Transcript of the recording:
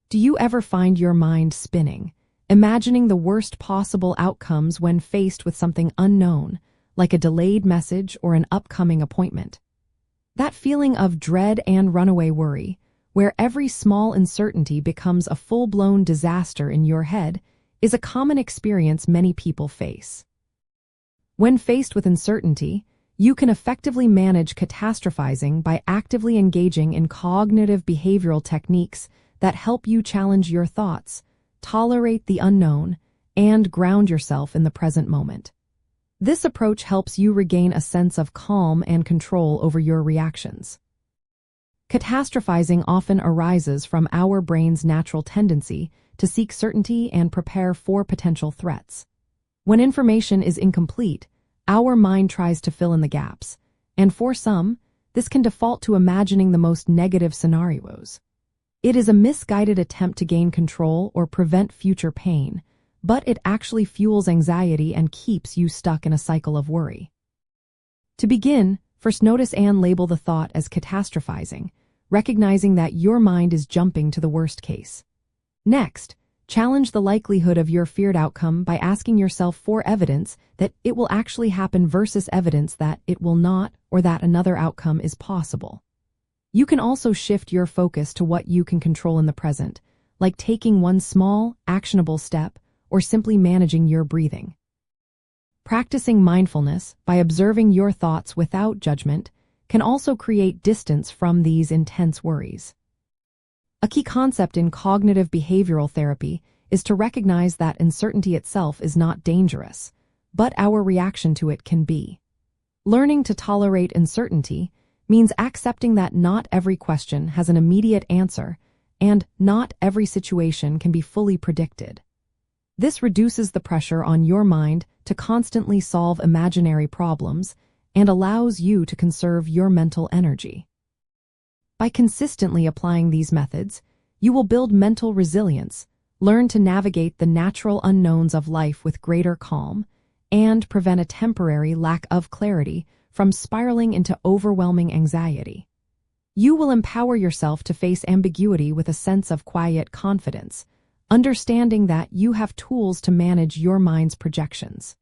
Do you ever find your mind spinning, imagining the worst possible outcomes when faced with something unknown, like a delayed message or an upcoming appointment? That feeling of dread and runaway worry, where every small uncertainty becomes a full-blown disaster in your head, is a common experience many people face. When faced with uncertainty, you can effectively manage catastrophizing by actively engaging in cognitive behavioral techniques that help you challenge your thoughts, tolerate the unknown, and ground yourself in the present moment. This approach helps you regain a sense of calm and control over your reactions. Catastrophizing often arises from our brain's natural tendency to seek certainty and prepare for potential threats. When information is incomplete, our mind tries to fill in the gaps, and for some, this can default to imagining the most negative scenarios. It is a misguided attempt to gain control or prevent future pain, but it actually fuels anxiety and keeps you stuck in a cycle of worry. To begin, first notice and label the thought as catastrophizing, recognizing that your mind is jumping to the worst case. Next, challenge the likelihood of your feared outcome by asking yourself for evidence that it will actually happen versus evidence that it will not or that another outcome is possible. You can also shift your focus to what you can control in the present, like taking one small, actionable step or simply managing your breathing. Practicing mindfulness by observing your thoughts without judgment can also create distance from these intense worries. A key concept in cognitive behavioral therapy is to recognize that uncertainty itself is not dangerous, but our reaction to it can be. Learning to tolerate uncertainty means accepting that not every question has an immediate answer and not every situation can be fully predicted. This reduces the pressure on your mind to constantly solve imaginary problems and allows you to conserve your mental energy. By consistently applying these methods, you will build mental resilience, learn to navigate the natural unknowns of life with greater calm, and prevent a temporary lack of clarity from spiraling into overwhelming anxiety. You will empower yourself to face ambiguity with a sense of quiet confidence, understanding that you have tools to manage your mind's projections.